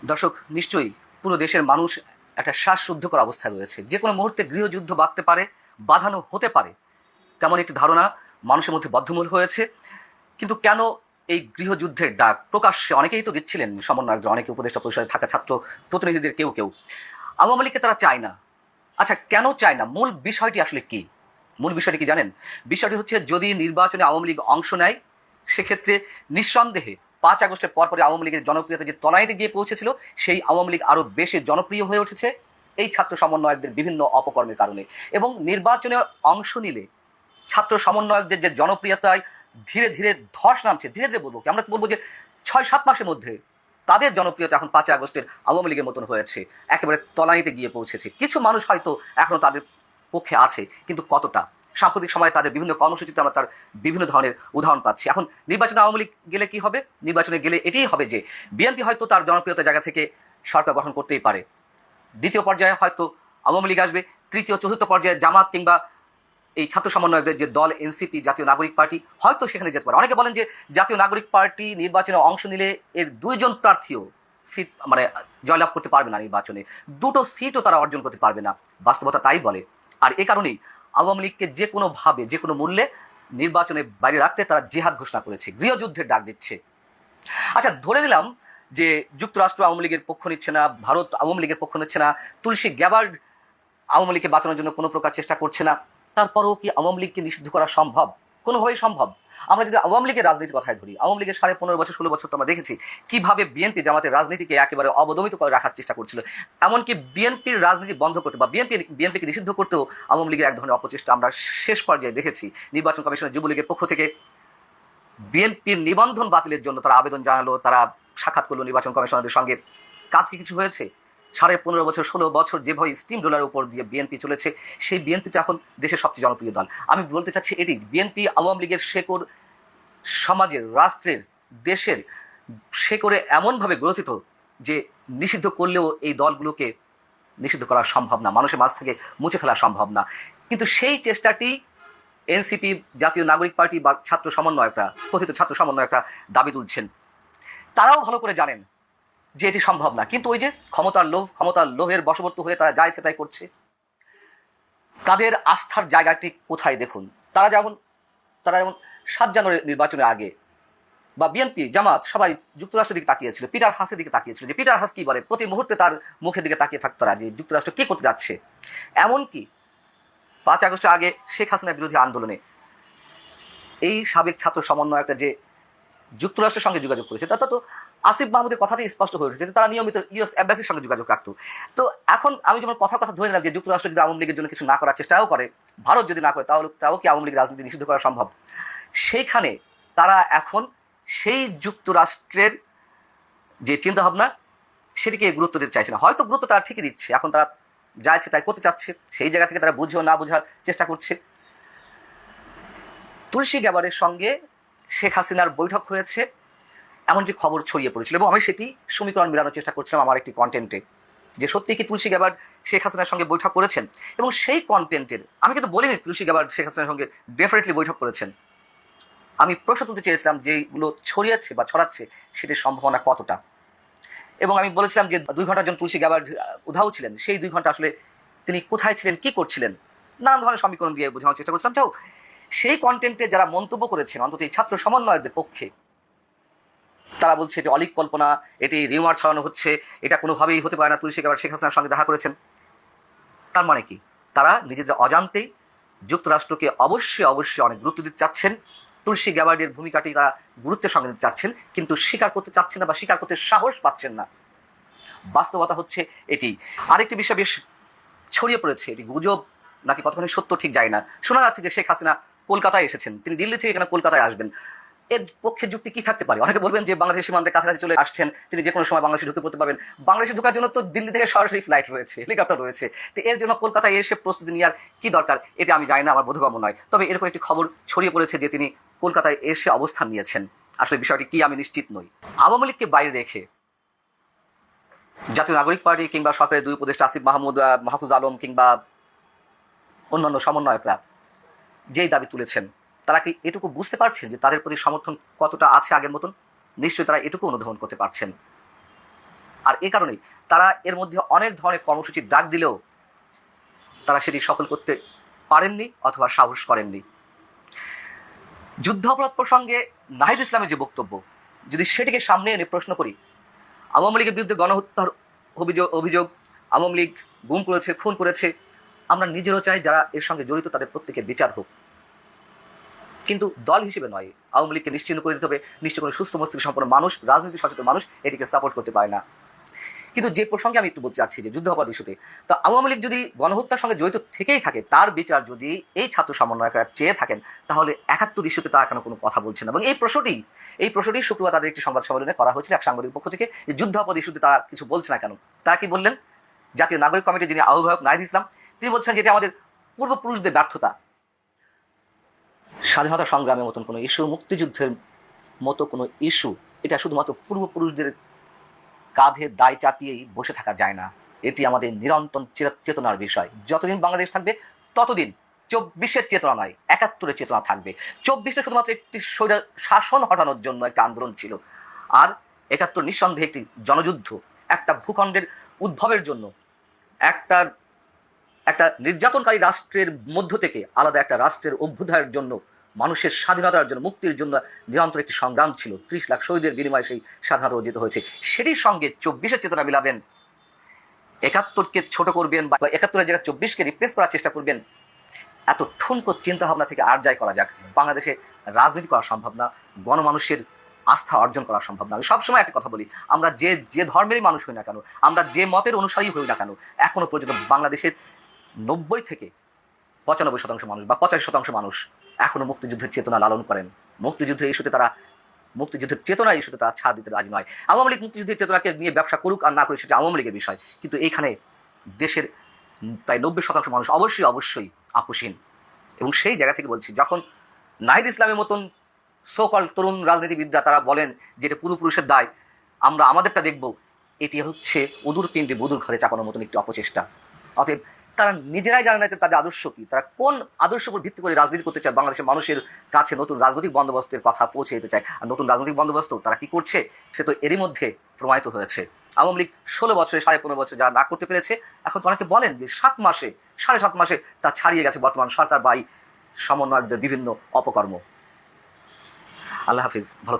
দর্শক, নিশ্চয়ই পুরো দেশের মানুষ একটা শ্বাসরুদ্ধকর অবস্থায় রয়েছে। যে কোনো মুহূর্তে গৃহযুদ্ধ বাঁধতে পারে, বাঁধানো হতে পারে, তেমন একটি ধারণা মানুষের মধ্যে বদ্ধমূল হয়েছে। কিন্তু কেন এই গৃহযুদ্ধের ডাক প্রকাশ্যে অনেকেই তো দিচ্ছিলেন, সমন্বয়কদের, অনেকে উপদেষ্টা পরিষদে থাকা ছাত্র প্রতিনিধিদের কেউ কেউ। আওয়ামী লীগকে তারা চায় না। আচ্ছা, কেন চায় না? মূল বিষয়টি আসলে কি? মূল বিষয়টি কি জানেন? বিষয়টি হচ্ছে, যদি নির্বাচনে আওয়ামী লীগ অংশ নেয়, সেক্ষেত্রে নিঃসন্দেহে 5 আগস্টের পরপরই আওয়ামী লীগের জনপ্রিয়তা যে তলানিতে গিয়ে পৌঁছেছিল, সেই আওয়ামী লীগ আরও বেশি জনপ্রিয় হয়ে উঠেছে এই ছাত্র সমন্বয়কদের বিভিন্ন অপকর্মের কারণে। এবং নির্বাচনে অংশ নিলে ছাত্র সমন্বয়কদের যে জনপ্রিয়তায় ধীরে ধীরে ধস নামছে, ধীরে ধীরে বলবো কি, আমরা বলবো যে 6-7 মাসের মধ্যে তাদের জনপ্রিয়তা এখন 5 আগস্টের আওয়ামী লীগের মতন হয়েছে, একেবারে তলানিতে গিয়ে পৌঁছেছে। কিছু মানুষ হয়তো এখনও তাদের পক্ষে আছে, কিন্তু কতটা? সাম্প্রতিক সময়ে তাদের বিভিন্ন কর্মসূচিতে আমরা তার বিভিন্ন ধরনের উদাহরণ পাচ্ছি। এখন নির্বাচনে আওয়ামী লীগ গেলে কি হবে? নির্বাচনে গেলে এটাই হবে যে বিএনপি হয়তো তার জনপ্রিয়তার জায়গা থেকে সরকার গঠন করতেই পারে, দ্বিতীয় পর্যায়ে হয়তো আওয়ামী লীগ আসবে, তৃতীয় চতুর্থ পর্যায়ে জামাত কিংবা এই ছাত্র সমন্বয়কদের যে দল এনসিপি, জাতীয় নাগরিক পার্টি, হয়তো সেখানে যেতে পারে। অনেকে বলেন যে জাতীয় নাগরিক পার্টি নির্বাচনে অংশ নিলে এর 2জন প্রার্থীও সিট মানে জয়লাভ করতে পারবে না, নির্বাচনে 2টো সিটও তারা অর্জন করতে পারবে না। বাস্তবতা তাই বলে। আর এ কারণেই আওয়ামী লীগকে যে কোনোভাবে, যে কোনো মূল্যে নির্বাচনে বাইরে রাখতে তারা জিহাদ ঘোষণা করেছে, গৃহযুদ্ধের ডাক দিচ্ছে। আচ্ছা, ধরে নিলাম যে যুক্তরাষ্ট্র আওয়ামী লীগের পক্ষ নিচ্ছে না, ভারত আওয়ামী লীগের পক্ষ নিচ্ছে না, তুলসী গ্যাবার্ড আওয়ামী লীগকে বাঁচানোর জন্য কোনো প্রকার চেষ্টা করছে না, তারপরেও কি আওয়ামী লীগকে নিষিদ্ধ করা সম্ভব? কোনোভাবেই সম্ভব। আমরা যদি আওয়ামী লীগের রাজনীতির কথায় ধরি, আওয়ামী লীগের 15.5 বছর 16 বছর তো আমরা দেখেছি কিভাবে বিএনপি জামাতের রাজনীতিকে একেবারে অবদমিত করে রাখার চেষ্টা করছিল। এমনকি বিএনপির রাজনীতি বন্ধ করতে বা বিএনপিকে নিষিদ্ধ করতেও আওয়ামী লীগের এক ধরনের অপচেষ্টা আমরা শেষ পর্যায়ে দেখেছি। নির্বাচন কমিশনের যুবলীগের পক্ষ থেকে বিএনপির নিবন্ধন বাতিলের জন্য তারা আবেদন জানালো, তারা সাক্ষাৎ করলো নির্বাচন কমিশনারদের সঙ্গে। কাজ কি কিছু হয়েছে? 15.5 বছর 16 বছর যেভাবে স্টিম ডলার উপর দিয়ে বিএনপি চলেছে, সেই বিএনপি তো এখন দেশের সবচেয়ে জনপ্রিয় দল। আমি বলতে চাচ্ছি এটি, বিএনপি আওয়ামী লীগের শেকড় সমাজের, রাষ্ট্রের, দেশের শেকড়ে এমনভাবে গ্রথিত যে নিষিদ্ধ করলেও এই দলগুলোকে নিষিদ্ধ করা সম্ভব না, মানুষের মাঝ থেকে মুছে ফেলা সম্ভব না। কিন্তু সেই চেষ্টাটি এনসিপি, জাতীয় নাগরিক পার্টি বা ছাত্র সমন্বয়করা, কথিত ছাত্র সমন্বয়করা দাবি তুলছেন। তারাও ভালো করে জানেন যে এটি সম্ভব না, কিন্তু ওই যে ক্ষমতার লোভের বশবর্তী হয়ে তারা যা ইচ্ছে তাই করছে। তাদের আস্থার জায়গাটি কোথায় দেখুন। তারা যেমন 7 জানুয়ারি নির্বাচনের আগে বা বিএনপি, জামাত সবাই যুক্তরাষ্ট্রের দিকে তাকিয়েছিল, পিটার হাসের দিকে তাকিয়েছিল, যে পিটার হাস কি বলে, প্রতি মুহূর্তে তার মুখের দিকে তাকিয়ে থাকতো তারা, যে যুক্তরাষ্ট্র কি করতে যাচ্ছে। এমনকি 5 আগস্টের আগে শেখ হাসিনা বিরোধী আন্দোলনে এই সাবেক ছাত্র সমন্বয়করা যে যুক্তরাষ্ট্রের সঙ্গে যোগাযোগ করেছে, তা তো আসিফ মাহমুদের কথাতেই স্পষ্ট হয়ে উঠেছে যে তারা নিয়মিত ইউএস এম্বাসির সঙ্গে যোগাযোগ রাখতো। তো এখন আমি যখন কথা ধরে নিলাম যে যুক্তরাষ্ট্র যদি আওয়ামী লীগের জন্য কিছু না করার চেষ্টাও করে, ভারত যদি না করে, তাও কি আওয়ামী লীগের রাজনীতি নিষিদ্ধ করা সম্ভব? সেইখানে তারা এখন সেই যুক্তরাষ্ট্রের যে চিন্তাভাবনা, সেটিকে গুরুত্ব দিতে চাইছে না। হয়তো গুরুত্ব তারা ঠিকই দিচ্ছে, এখন তারা যা ইচ্ছে তাই করতে চাচ্ছে, সেই জায়গা থেকে তারা বুঝেও না বোঝার চেষ্টা করছে। তুলসী গ্যাবারের সঙ্গে শেখ হাসিনার বৈঠক হয়েছে, এমনটি খবর ছড়িয়ে পড়েছিল, এবং আমি সেটি সমীকরণ মেলানোর চেষ্টা করছিলাম আমার একটি কন্টেন্টে, যে সত্যি কি তুলসী গ্যাবার্ড শেখ হাসিনার সঙ্গে বৈঠক করেছেন। এবং সেই কন্টেন্টের আমি কিন্তু বলিনি তুলসী গ্যাবার্ড শেখ হাসিনার সঙ্গে ডেফিনেটলি বৈঠক করেছেন। আমি প্রশ্ন তুলতে চেয়েছিলাম যেগুলো ছড়িয়েছে বা ছড়াচ্ছে সেটির সম্ভাবনা কতটা। এবং আমি বলেছিলাম যে 2 ঘন্টার জন্য তুলসী গ্যাবার্ড উধাও ছিলেন, সেই 2 ঘন্টা আসলে তিনি কোথায় ছিলেন, কি করছিলেন, নানান ধরনের সমীকরণ দিয়ে বোঝানোর চেষ্টা করছিলাম। যাও, সেই কন্টেন্টে যারা মন্তব্য করেছেন, অন্তত এই ছাত্র সমন্বয়কদের পক্ষে, তারা বলছে এটি অলিক কল্পনা, এটি রিউমার ছড়ানো হচ্ছে, এটা কোনোভাবেই হতে পারে না, তুলসী গ্যাবার্ড শেখ হাসিনার সঙ্গে দেখা করেছেন। তার মানে কি? তারা নিজেদের অজান্তেই যুক্তরাষ্ট্রকে অবশ্যই অনেক গুরুত্ব দিতে চাচ্ছেন, তুলসী গ্যাবার্ডের ভূমিকাটি তারা গুরুত্বের সঙ্গে নিতে চাচ্ছেন, কিন্তু স্বীকার করতে চাচ্ছেন না বা স্বীকার করতে সাহস পাচ্ছেন না। বাস্তবতা হচ্ছে এটি। আরেকটি বিষয় বেশ ছড়িয়ে পড়েছে, এটি গুজব নাকি কতখানি সত্য ঠিক যায় না। শোনা যাচ্ছে যে শেখ হাসিনা কলকাতায় এসেছেন, তিনি দিল্লি থেকে এখানে কলকাতায় আসবেন। এর পক্ষে যুক্তি কি থাকতে পারে? অনেকে বলবেন যে বাংলাদেশ সীমান্তের কাছাকাছি চলে আসছেন, তিনি যে কোনো সময় বাংলাদেশে ঢুকে পড়তে পারবেন। বাংলাদেশে ঢোকার জন্য তো দিল্লি থেকে সরাসরি ফ্লাইট রয়েছে, হেলিকপ্টার রয়েছে। তো এর জন্য কলকাতায় এসে প্রস্তুতি নেওয়ার কি দরকার, এটা আমি জানি না, আমার বোধগম্য নয়। তবে এরকম একটি খবর ছড়িয়ে পড়েছে যে তিনি কলকাতায় এসে অবস্থান নিয়েছেন। আসলে বিষয়টি কি আমি নিশ্চিত নই। আওয়ামী লীগকে বাইরে রেখে জাতীয় নাগরিক পার্টি কিংবা সরকারের 2 উপদেষ্টা আসিফ মাহমুদ, মাহফুজ আলম কিংবা অন্যান্য সমন্বয়করা যেই দাবি তুলেছেন, তারা কি এটুকু বুঝতে পারছেন যে তাদের প্রতি সমর্থন কতটা আছে আগের মতন? নিশ্চয়ই তারা এটুকু অনুধাবন করতে পারছেন। আর এই কারণেই তারা এর মধ্যে অনেক ধরনের কর্মসূচির ডাক দিলেও তারা সেটি সফল করতে পারেননি অথবা সাহস করেননি। যুদ্ধাপরাধ প্রসঙ্গে নাহিদ ইসলামের যে বক্তব্য, যদি সেটিকে সামনে এনে প্রশ্ন করি, আওয়ামী লীগের বিরুদ্ধে গণহত্যার অভিযোগ, আওয়ামী লীগ গুম করেছে, খুন করেছে, আমরা নিজেরও চাই যারা এর সঙ্গে জড়িত তাদের প্রত্যেকের বিচার হোক, কিন্তু দল হিসেবে নয়। আওয়ামী লীগকে নিশ্চিহ্ন করে দিতে হবে। নিশ্চয় কোনো সুস্থ মস্তিষ্ক সম্পন্ন মানুষ, রাজনীতি সচেতন মানুষ এটিকে সাপোর্ট করতে পারে না। কিন্তু যে প্রসঙ্গে আমি একটু বলতে চাচ্ছি যে যুদ্ধাপরাধ ইস্যুতে, তো আওয়ামী লীগ যদি গণহত্যার সঙ্গে জড়িত থেকেই থাকে, তার বিচার যদি এই ছাত্র সমন্বয়করা চেয়ে থাকেন, তাহলে ৭১ ইস্যুতে তারা কেন কোনো কথা বলছে না? এবং এই প্রশ্নটি শুক্রবার তাদের একটি সংবাদ সম্মেলনে করা হয়েছিল এক সাংবাদিক পক্ষ থেকে, যে যুদ্ধাপরাধ ইস্যুতে তারা কিছু বলছে না কেন। তারা কি বললেন? জাতীয় নাগরিক কমিটির যিনি আহ্বায়ক নাহিদ ইসলাম, তিনি বলছেন যে এটা আমাদের পূর্বপুরুষদের ব্যর্থতা। স্বাধীনতা সংগ্রামের মতন কোনো ইস্যু, মুক্তিযুদ্ধের মতো কোনো ইস্যু, এটা শুধুমাত্র পূর্বপুরুষদের কাঁধে দায় চাপিয়েই বসে থাকা যায় না। এটি আমাদের নিরন্তর চেতনার বিষয়। যতদিন বাংলাদেশ থাকবে ততদিন ২৪-এর চেতনা নয়, ৭১-এর চেতনা থাকবে। ২৪-টা শুধুমাত্র একটি শাসন হটানোর জন্য একটা আন্দোলন ছিল, আর ৭১ নিঃসন্দেহে একটি জনযুদ্ধ, একটা ভূখণ্ডের উদ্ভবের জন্য, একটা নির্যাতনকারী রাষ্ট্রের মধ্য থেকে আলাদা একটা রাষ্ট্রের অভ্যুদয়ের জন্য, মানুষের স্বাধীনতার জন্য, মুক্তির জন্য নিরন্তর একটি সংগ্রাম ছিল। ৩০ লাখ শহীদের বিনিময়ে সেই স্বাধীনতা অর্জিত হয়েছে। সেটির সঙ্গে ২৪-এর চেতনা মিলাবেন, ৭১-কে ছোট করবেন বা ৭১-এর জায়গায় ২৪-কে রিপ্লেস করার চেষ্টা করবেন, এত ঠুনকো চিন্তাভাবনা থেকে আর যাই করা যাক, বাংলাদেশে রাজনীতি করা সম্ভব না, গণমানুষের আস্থা অর্জন করা সম্ভব না। আমি সবসময় একটা কথা বলি, আমরা যে ধর্মেরই মানুষ হই না কেন, আমরা যে মতের অনুসারী হই না কেন, এখনো পর্যন্ত বাংলাদেশের ৯০ থেকে ৯৫% মানুষ বা ৮৫% মানুষ এখনো মুক্তিযুদ্ধের চেতনা লালন করেন। মুক্তিযুদ্ধের চেতনার ইস্যুতে তারা ছাড় দিতে রাজি নয়। আওয়ামী লীগ মুক্তিযুদ্ধের চেতনাকে নিয়ে ব্যবসা করুক আর না করুক, সেটা আওয়ামী লীগের বিষয়, কিন্তু এইখানে দেশের প্রায় ৯০% মানুষ অবশ্যই আপোষহীন। এবং সেই জায়গা থেকে বলছি, যখন নাহিদ ইসলামের মতন সোকল তরুণ রাজনীতিবিদরা তারা বলেন যে এটা পূর্বপুরুষের দায়, আমরা আমাদেরটা দেখব, এটি হচ্ছে উদুর পিণ্ডে বুদুর ঘরে চাপানোর মতন একটি অপচেষ্টা। অতএব তারা নিজেরাই জানে না যে তাদের আদর্শ কী, তারা কোন আদর্শের উপর ভিত্তি করে রাজনীতি করতে চায়, বাংলাদেশের মানুষের কাছে নতুন রাজনৈতিক বন্দোবস্তের কথা পৌঁছে দিতে চায়। আর নতুন রাজনৈতিক বন্দোবস্ত তারা কি করছে, সে তো এরই মধ্যে প্রমাণিত হয়েছে। আওয়ামী লীগ ১৬ বছরে ১৫.৫ বছর যা না করতে পেরেছে, এখন অনেকে বলেন যে ৭ মাসে ৭.৫ মাসে তা ছাড়িয়ে গেছে বর্তমান সরকার বা সমন্বয়কদের বিভিন্ন অপকর্ম। আল্লাহ হাফিজ, ভালো।